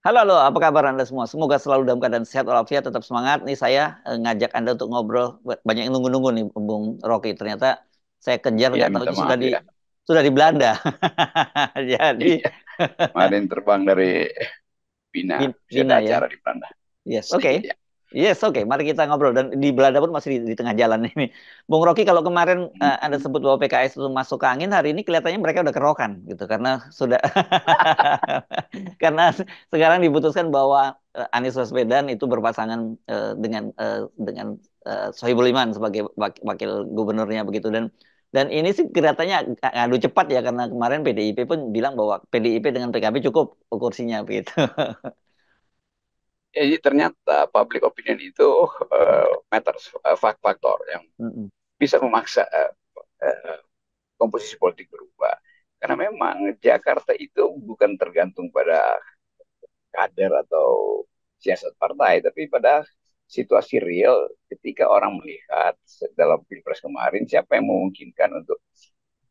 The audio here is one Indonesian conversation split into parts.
Halo, halo, apa kabar Anda semua? Semoga selalu dalam keadaan sehat walafiat, tetap semangat. Nih saya ngajak Anda untuk ngobrol. Banyak yang nunggu-nunggu nih, Bung Rocky. Ternyata saya kejar Ya, nggak tahu minta ini maaf ya. sudah di Belanda. Jadi Iya, kemarin terbang dari Bina, masih ada Bina ya. acara di Belanda. Yes, oke. Iya. Yes, oke. Mari kita ngobrol. Dan di Belanda pun masih di tengah jalan ini. Bung Rocky, kalau kemarin Anda Mm-mm. sebut bahwa PKS itu masuk ke angin, hari ini kelihatannya mereka udah kerokan gitu. Karena sudah karena sekarang diputuskan bahwa Anies Baswedan itu berpasangan dengan Sohibul Iman sebagai wakil gubernurnya begitu. Dan ini sih kelihatannya ngadu cepat ya karena kemarin PDIP pun bilang bahwa PDIP dengan PKB cukup kursinya begitu. Jadi ternyata public opinion itu matters, faktor yang Mm-mm. bisa memaksa uh, komposisi politik berubah. Karena memang Jakarta itu bukan tergantung pada kader atau siasat partai, tapi pada situasi real ketika orang melihat dalam pilpres kemarin siapa yang memungkinkan untuk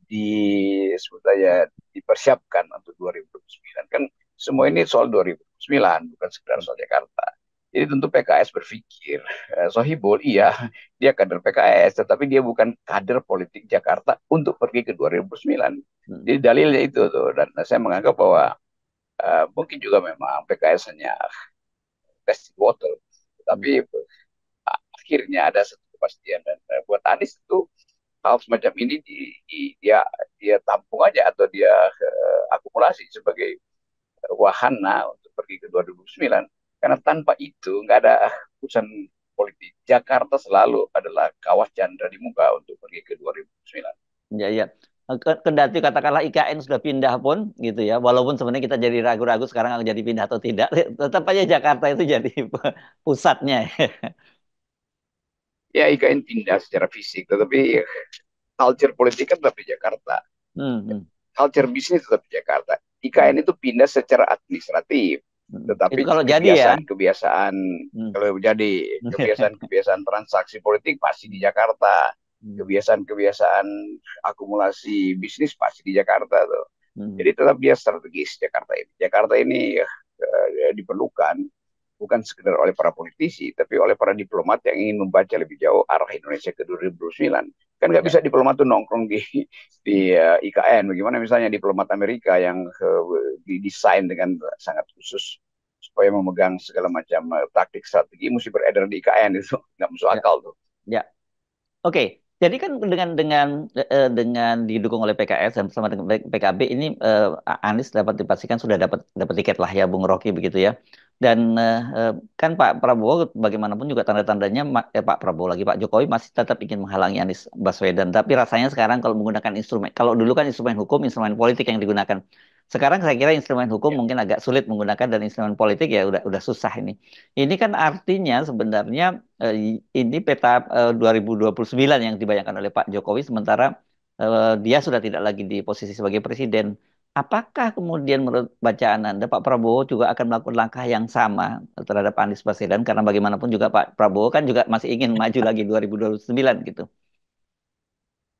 disebut aja dipersiapkan untuk 2029 kan semua ini soal 2009 bukan sekedar soal Jakarta. Jadi tentu PKS berpikir Sohibul iya dia kader PKS tetapi dia bukan kader politik Jakarta untuk pergi ke 2009. Mm. Jadi dalilnya itu tuh dan saya menganggap bahwa mungkin juga memang PKS hanya testing water Mm. tapi akhirnya ada satu kepastian dan buat Anies itu hal semacam ini dia dia tampung aja atau dia akumulasi sebagai wahana untuk pergi ke 2009 karena tanpa itu nggak ada urusan politik Jakarta selalu adalah kawah candra di muka untuk pergi ke 2009. Ya, ya. Kendati katakanlah IKN sudah pindah pun gitu ya, walaupun sebenarnya kita jadi ragu-ragu sekarang akan jadi pindah atau tidak, tetap aja Jakarta itu jadi pusatnya. Ya IKN pindah secara fisik tetapi culture politik kan tetap di Jakarta, Hmm, hmm, culture bisnis tetap di Jakarta. hmm, IKN itu pindah secara administratif hmm. Itu tetapi kalau jadi ya. kebiasaan-kebiasaan Hmm. kalau jadi kebiasaan-kebiasaan transaksi politik pasti di Jakarta, Hmm, kebiasaan-kebiasaan akumulasi bisnis pasti di Jakarta tuh. hmm. Jadi tetap dia strategis Jakarta ini. Jakarta ini diperlukan bukan sekedar oleh para politisi, tapi oleh para diplomat yang ingin membaca lebih jauh arah Indonesia ke 2009. Kan nggak Ya. bisa diplomat tuh nongkrong di IKN. Bagaimana misalnya diplomat Amerika yang didesain dengan sangat khusus supaya memegang segala macam taktik strategi mesti beredar di IKN itu nggak masuk Ya. akal tuh. Ya. Oke, jadi kan dengan didukung oleh PKS dan bersama dengan PKB ini Anies dapat dipastikan sudah dapat dapat tiket lah ya Bung Rocky begitu ya. Dan kan Pak Prabowo bagaimanapun juga tanda-tandanya Pak Prabowo lagi Pak Jokowi masih tetap ingin menghalangi Anies Baswedan. Tapi rasanya sekarang kalau menggunakan instrumen, kalau dulu kan instrumen hukum, instrumen politik yang digunakan. Sekarang saya kira instrumen hukum Ya. mungkin agak sulit menggunakan dan instrumen politik ya udah susah ini. Ini kan artinya sebenarnya ini peta 2029 yang dibayangkan oleh Pak Jokowi, sementara dia sudah tidak lagi di posisi sebagai presiden. Apakah kemudian menurut bacaan Anda, Pak Prabowo juga akan melakukan langkah yang sama terhadap Anies Baswedan? Karena bagaimanapun juga Pak Prabowo kan juga masih ingin maju lagi 2029 gitu.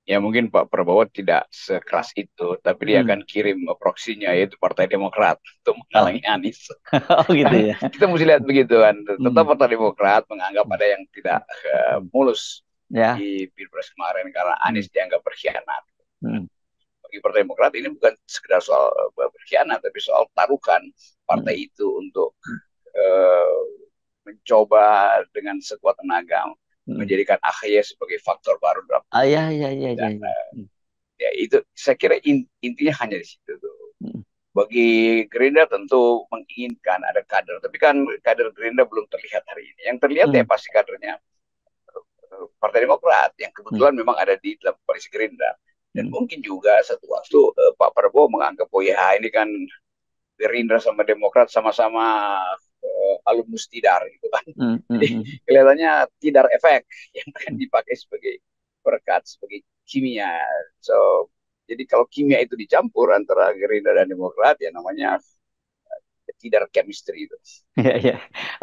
Ya mungkin Pak Prabowo tidak sekeras itu, tapi dia Hmm. akan kirim proksinya yaitu Partai Demokrat untuk Oh, menghalangi Anies. oh gitu Kan ya. kita mesti lihat begitu kan. Tetap Hmm. Partai Demokrat menganggap ada yang tidak Hmm. mulus Ya. di Pilpres kemarin karena Hmm. Anies dianggap berkhianat. Hmm. Bagi Partai Demokrat ini bukan sekedar soal berkhianat, tapi soal taruhan Hmm. partai itu untuk uh, mencoba dengan sekuat tenaga Hmm. menjadikan AHY sebagai faktor baru dalam Ah, ya, ya, ya, ya, dan ya. Hmm. ya itu saya kira intinya hanya di situ tuh. Hmm. Bagi Gerindra tentu menginginkan ada kader, tapi kan kader Gerindra belum terlihat hari ini. Yang terlihat ya Hmm. pasti kadernya Partai Demokrat yang Hmm. kebetulan memang ada di dalam koalisi Gerindra. Dan Hmm. mungkin juga satu waktu Pak Prabowo menganggap, oh ya ini kan Gerindra sama Demokrat sama-sama alumnus Tidar gitu kan. Hmm. Jadi Hmm. Hmm. kelihatannya Tidar efek yang akan Hmm. dipakai sebagai perekat, sebagai kimia. So, jadi kalau kimia itu dicampur antara Gerindra dan Demokrat ya namanya Tidar chemistry itu. Ya, ya.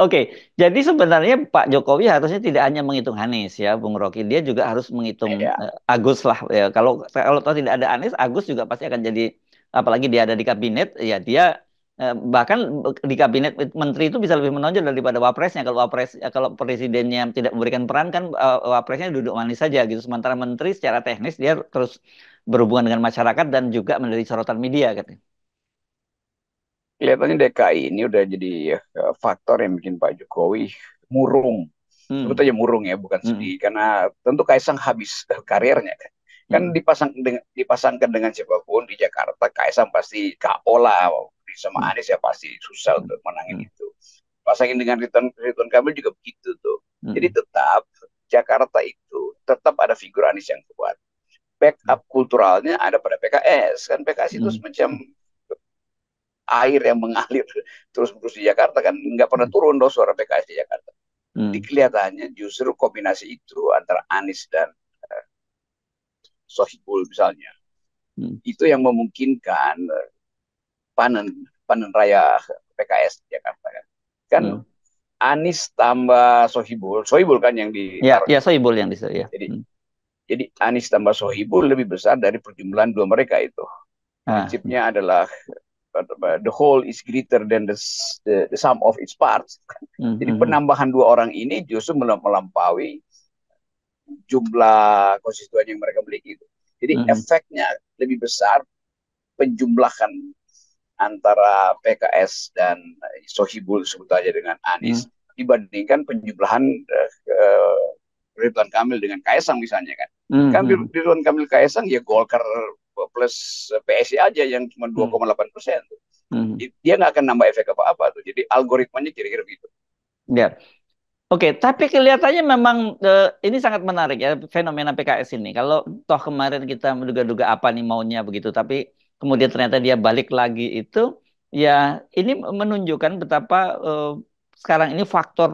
Oke, jadi sebenarnya Pak Jokowi harusnya tidak hanya menghitung Anies ya, Bung Rocky. Dia juga harus menghitung Ya, Agus lah. Ya, kalau kalau toh tidak ada Anies, Agus juga pasti akan jadi, apalagi dia ada di kabinet, ya dia Bahkan di kabinet menteri itu bisa lebih menonjol daripada wapresnya. Kalau kalau presidennya tidak memberikan peran kan wapresnya duduk manis saja gitu. Sementara menteri secara teknis dia terus berhubungan dengan masyarakat dan juga menjadi sorotan media katanya. Kelihatannya DKI ini udah jadi faktor yang bikin Pak Jokowi murung. Hmm, Sebetulnya murung ya, bukan hmm, sedih. Karena tentu Kaisang habis karirnya kan. Kan hmm, dipasangkan dengan siapapun di Jakarta, Kaisang pasti KO lah. Sama hmm, Anies ya pasti susah hmm, untuk menangin hmm, itu. Pasangin dengan Ridwan Kamil juga begitu tuh. Jadi hmm, tetap Jakarta itu tetap ada figur Anies yang kuat. Backup kulturalnya ada pada PKS. Kan PKS itu hmm, semacam air yang mengalir terus-menerus di Jakarta kan nggak pernah turun loh suara PKS di Jakarta. Di hmm, kelihatannya justru kombinasi itu antara Anies dan Sohibul misalnya hmm, itu yang memungkinkan panen panen raya PKS di Jakarta kan. Kan hmm. Anies tambah Sohibul, Sohibul kan yang Ya, ditaruh ya di situ. Sohibul yang bisa ya. Jadi Hmm. jadi Anies tambah Sohibul lebih besar dari perjumlahan dua mereka itu. Ah, hmm, Prinsipnya adalah the whole is greater than the sum of its parts. hmm, Jadi hmm, penambahan dua orang ini justru melampaui jumlah konstituen yang mereka miliki itu. Jadi hmm, hmm, efeknya lebih besar penjumlahan antara PKS dan Sohibul sebut aja dengan hmm, Anies dibandingkan penjumlahan Ridwan Kamil dengan Kaisang misalnya kan. hmm, Kan hmm, Ridwan Kamil Kaisang ya Golkar plus PSI aja yang cuma hmm, 2,8%. hmm. Dia nggak akan nambah efek apa-apa tuh. Jadi algoritmanya kira-kira begitu. Ya. Oke, tapi kelihatannya memang ini sangat menarik ya fenomena PKS ini. Kalau toh kemarin kita menduga-duga apa nih maunya begitu, tapi kemudian ternyata dia balik lagi itu, ya ini menunjukkan betapa sekarang ini faktor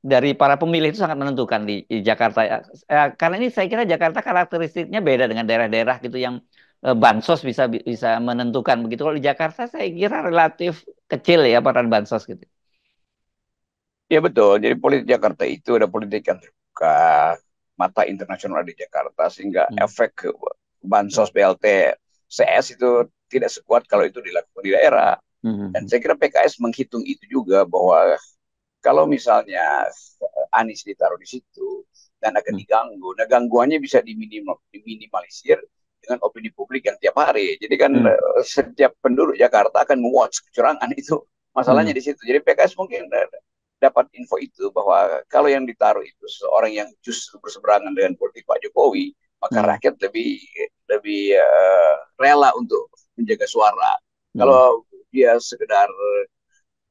dari para pemilih itu sangat menentukan di Jakarta ya. Karena ini saya kira Jakarta karakteristiknya beda dengan daerah-daerah gitu yang bansos bisa menentukan begitu. Kalau di Jakarta saya kira relatif kecil ya peran bansos gitu. Ya betul. Jadi politik Jakarta itu ada politik yang terbuka, mata internasional di Jakarta sehingga Hmm. efek ke bansos BLT CS itu tidak sekuat kalau itu dilakukan di daerah. Dan Hmm. saya kira PKS menghitung itu juga bahwa kalau misalnya Anies ditaruh di situ dan akan Hmm. diganggu, nah gangguannya bisa diminimalisir dengan opini publik yang tiap hari. Jadi kan Hmm. setiap penduduk Jakarta akan watch kecurangan itu. Masalahnya Hmm. di situ. Jadi PKS mungkin dapat info itu bahwa kalau yang ditaruh itu seorang yang justru berseberangan dengan politik Pak Jokowi, maka Hmm. rakyat lebih lebih rela untuk menjaga suara. Hmm. Kalau dia sekedar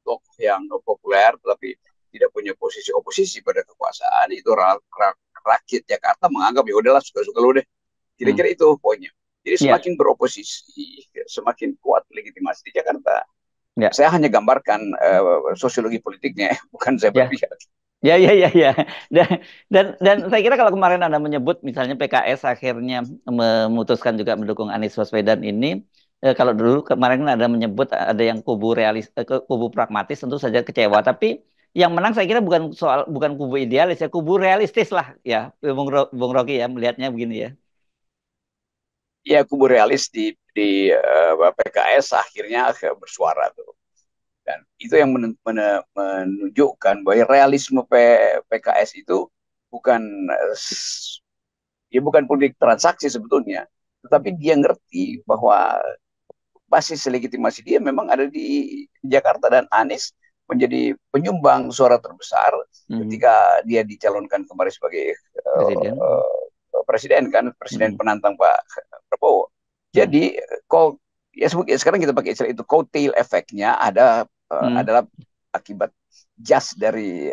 tokoh yang populer tapi tidak punya posisi oposisi pada kekuasaan itu rakyat Jakarta menganggap ya udahlah suka-suka lu deh. Hmm. Kira-kira itu poinnya. Jadi Ya, semakin beroposisi, semakin kuat legitimasi di Jakarta. ya, Saya hanya gambarkan sosiologi politiknya, bukan saya ya, berpihak. ya, ya, ya, ya. Dan dan saya kira kalau kemarin Anda menyebut misalnya PKS akhirnya memutuskan juga mendukung Anies Baswedan ini, kalau dulu kemarin kan ada menyebut ada yang kubu pragmatis tentu saja kecewa, tapi yang menang saya kira bukan kubu idealis ya, kubu realistis lah ya, Bung Rocky ya melihatnya begini ya. Ya kubu realis di PKS akhirnya bersuara tuh. Dan itu yang menunjukkan bahwa realisme PKS itu bukan ya bukan politik transaksi sebetulnya, tetapi dia ngerti bahwa basis legitimasi dia memang ada di Jakarta dan Anies menjadi penyumbang suara terbesar Hmm. ketika dia dicalonkan kemarin sebagai Presiden. presiden kan presiden Hmm. penantang Pak Prabowo. Hmm. Jadi kok ya sekarang kita pakai istilah itu coattail efeknya Hmm. adalah akibat jas dari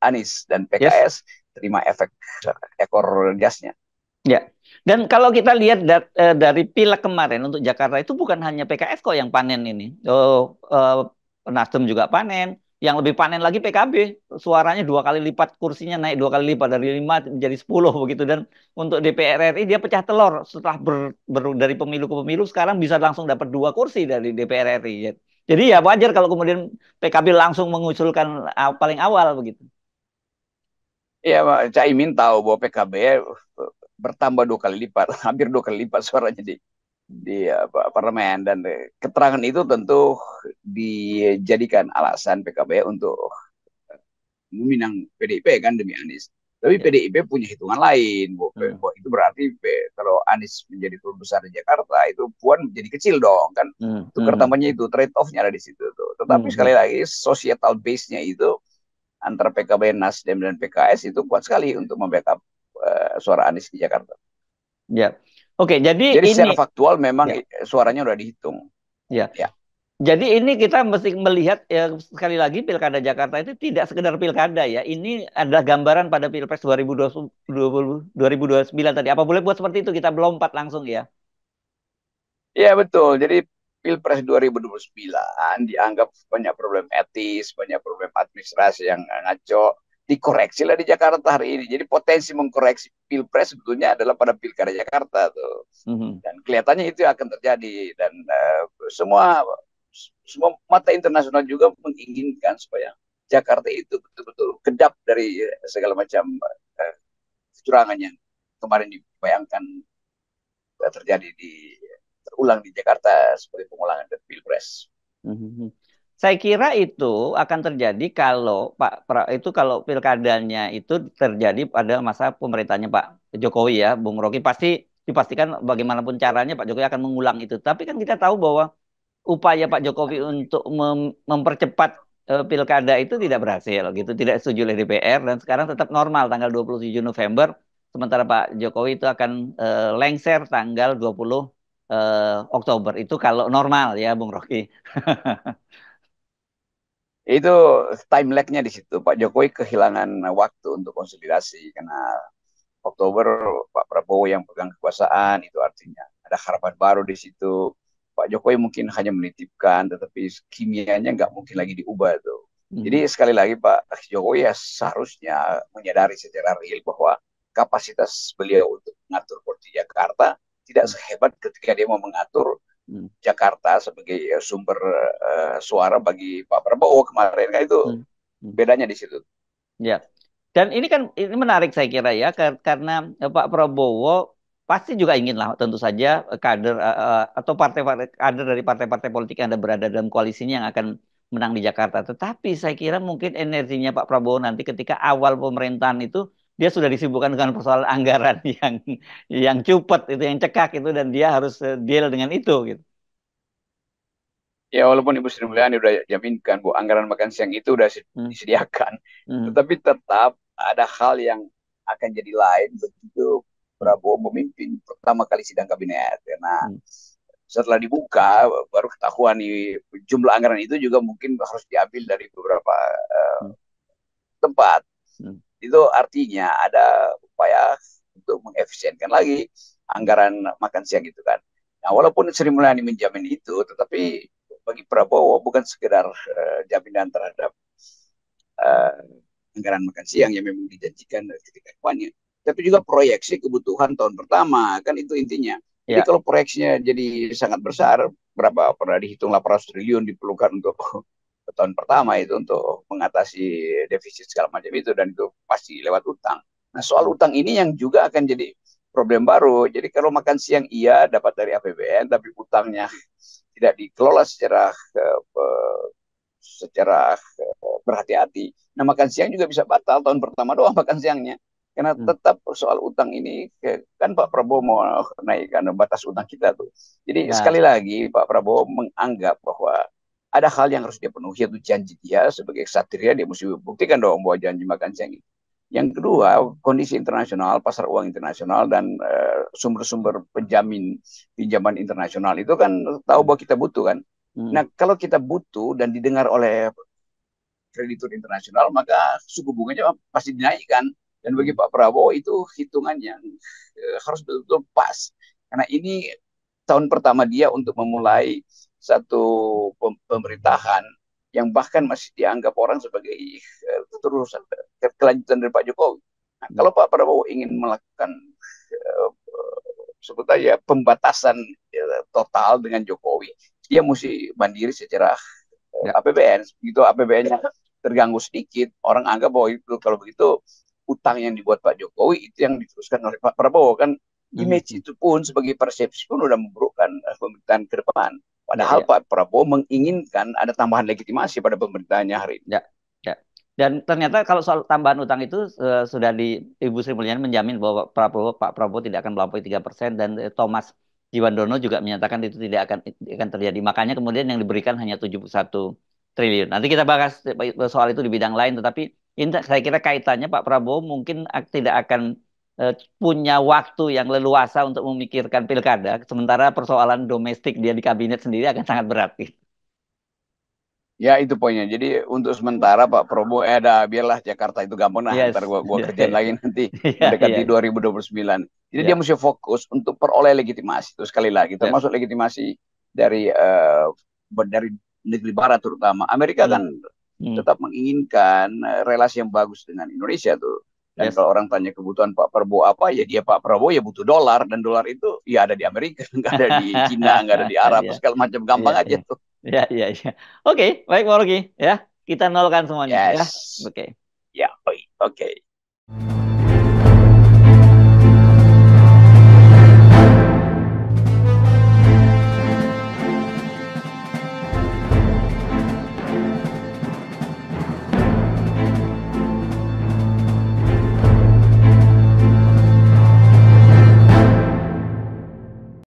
Anies dan Yes. PKS terima efek ekor jasnya. Ya, dan kalau kita lihat dari pileg kemarin untuk Jakarta itu bukan hanya PKS kok yang panen ini. Nasdem juga panen. Yang lebih panen lagi PKB. Suaranya dua kali lipat, kursinya naik dua kali lipat dari 5 menjadi 10 begitu. Dan untuk DPR RI dia pecah telur setelah dari pemilu ke pemilu sekarang bisa langsung dapat dua kursi dari DPR RI. Jadi ya wajar kalau kemudian PKB langsung mengusulkan paling awal begitu. Ya, Caimin tahu bahwa PKB bertambah dua kali lipat, hampir dua kali lipat suaranya di parlemen, dan keterangan itu tentu dijadikan alasan PKB untuk meminang PDIP kan demi Anies. Tapi Ya. PDIP punya hitungan lain. Hmm. Itu berarti kalau Anies menjadi guru besar di Jakarta, itu Puan jadi kecil dong kan. Hmm. Tukar Hmm. tambahnya itu trade off-nya ada di situ tuh. Tetapi Hmm. Hmm. sekali lagi societal base-nya itu antara PKB, Nasdem dan PKS itu kuat sekali untuk membackup suara Anies di Jakarta. Ya. Oke, jadi Jadi ini secara faktual memang ya, suaranya udah dihitung. ya. Ya. Jadi ini kita mesti melihat ya, sekali lagi Pilkada Jakarta itu tidak sekedar pilkada ya. Ini adalah gambaran pada Pilpres 2029 tadi. Apa boleh buat seperti itu kita melompat langsung ya? Iya betul. Jadi Pilpres 2029 dianggap banyak problem etis, banyak problem administrasi yang ngaco. Dikoreksi lah di Jakarta hari ini. Jadi potensi mengkoreksi Pilpres sebetulnya adalah pada Pilkada Jakarta tuh. Mhm. Dan kelihatannya itu akan terjadi. Dan semua semua mata internasional juga menginginkan supaya Jakarta itu betul-betul kedap dari segala macam kecurangan yang kemarin dibayangkan terjadi terulang di Jakarta sebagai pengulangan dari Pilpres. Mhm. Saya kira itu akan terjadi kalau itu kalau pilkadanya itu terjadi pada masa pemerintahnya Pak Jokowi ya, Bung Rocky pasti dipastikan bagaimanapun caranya Pak Jokowi akan mengulang itu. Tapi kan kita tahu bahwa upaya Pak Jokowi untuk mempercepat pilkada itu tidak berhasil gitu, tidak setuju oleh DPR dan sekarang tetap normal tanggal 27 November, sementara Pak Jokowi itu akan lengser tanggal 20 Oktober. Itu kalau normal ya, Bung Rocky. Itu time lag-nya di situ. Pak Jokowi kehilangan waktu untuk konsolidasi karena Oktober Pak Prabowo yang pegang kekuasaan, itu artinya ada harapan baru di situ. Pak Jokowi mungkin hanya menitipkan, tetapi kimianya nggak mungkin lagi diubah tuh. Hmm, Jadi sekali lagi Pak Jokowi ya seharusnya menyadari secara real bahwa kapasitas beliau untuk mengatur politik Jakarta tidak hmm, sehebat ketika dia mau mengatur hmm, Jakarta sebagai sumber suara bagi Pak Prabowo kemarin, kan itu hmm, hmm. bedanya di situ. Ya. Dan ini kan ini menarik saya kira ya karena Pak Prabowo pasti juga ingin lah tentu saja kader atau partai-partai kader dari partai-partai politik yang ada berada dalam koalisinya yang akan menang di Jakarta. Tetapi saya kira mungkin energinya Pak Prabowo nanti ketika awal pemerintahan itu dia sudah disibukkan dengan persoalan anggaran yang cupet itu yang cekak itu dan dia harus deal dengan itu gitu. Ya walaupun Ibu Sri Mulyani udah jaminkan bahwa anggaran makan siang itu udah Hmm, disediakan, hmm, tetapi tetap ada hal yang akan jadi lain begitu hmm, Prabowo memimpin pertama kali sidang kabinet. Karena hmm, setelah dibuka baru ketahuan nih jumlah anggaran itu juga mungkin harus diambil dari beberapa hmm, tempat. hmm, Itu artinya ada upaya untuk mengefisienkan lagi anggaran makan siang itu kan. Nah, walaupun Sri Mulyani menjamin itu, tetapi bagi Prabowo bukan sekedar jaminan terhadap uh, anggaran makan siang yang memang dijanjikan ketika kampanye, tapi juga proyeksi kebutuhan tahun pertama, kan itu intinya. Jadi ya. kalau proyeksinya jadi sangat besar, berapa pernah dihitung 800 triliun diperlukan untuk tahun pertama itu untuk mengatasi defisit segala macam itu, dan itu pasti lewat utang. Nah soal Hmm, utang ini yang juga akan jadi problem baru. Jadi kalau makan siang iya dapat dari APBN, tapi utangnya tidak dikelola secara berhati-hati. Nah makan siang juga bisa batal tahun pertama doang makan siangnya. Karena hmm. tetap soal utang ini kan Pak Prabowo mau naikkan batas utang kita tuh. Jadi Nah, sekali lagi Pak Prabowo menganggap bahwa ada hal yang harus dia penuhi, yaitu janji dia sebagai ksatria, dia mesti buktikan dong bahwa janji makan siang itu. Yang kedua, kondisi internasional, pasar uang internasional, dan sumber-sumber penjamin pinjaman internasional itu kan tahu hmm, bahwa kita butuh kan. hmm, Nah, kalau kita butuh dan didengar oleh kreditur internasional, maka suku bunganya pasti dinaikkan. Dan bagi hmm, Pak Prabowo itu hitungan yang harus betul-betul pas. Karena ini tahun pertama dia untuk memulai satu pemerintahan yang bahkan masih dianggap orang sebagai keterusan, kelanjutan dari Pak Jokowi. Nah, hmm. kalau Pak Prabowo ingin melakukan uh, sebut aja pembatasan total dengan Jokowi, dia mesti mandiri secara Ya. APBN. Begitu APBN-nya terganggu sedikit, orang anggap bahwa itu kalau begitu utang yang dibuat Pak Jokowi itu yang diteruskan oleh Pak Prabowo kan. Mhm. Image itu pun sebagai persepsi pun udah memburukkan pemerintahan ke depan. Ya, Padahal ya. Pak Prabowo menginginkan ada tambahan legitimasi pada pemerintahannya hari ini. Ya, ya. Dan ternyata kalau soal tambahan utang itu sudah di Ibu Sri Mulyani menjamin bahwa Pak Prabowo tidak akan melampaui 3% dan Thomas Jiwandono juga menyatakan itu tidak akan terjadi. Makanya kemudian yang diberikan hanya 71 triliun. Nanti kita bahas soal itu di bidang lain, tetapi ini saya kira kaitannya Pak Prabowo mungkin tidak akan punya waktu yang leluasa untuk memikirkan pilkada, sementara persoalan domestik dia di kabinet sendiri akan sangat berat. Ya itu poinnya. Jadi untuk sementara Pak Prabowo ada biarlah Jakarta itu gampang nah ntar Yes, gua ya, kerjain lagi nanti ya, mendekati ya, 2029. Jadi dia ya, mesti fokus untuk peroleh legitimasi itu sekali lagi ya. termasuk legitimasi dari dari negeri barat terutama. Amerika Hmm, kan hmm, tetap menginginkan relasi yang bagus dengan Indonesia tuh. Dan yes. kalau orang tanya kebutuhan Pak Prabowo apa, ya dia Pak Prabowo ya butuh dolar dan dolar itu ya ada di Amerika, nggak ada di Cina, nggak ada di Arab, Ya, segala macam ya, gampang aja ya, tuh. ya, ya, ya. Oke, baik Pak Rogi, ya. Kita nolkan semuanya, ya. Yes, Oke. ya, oke. Okay.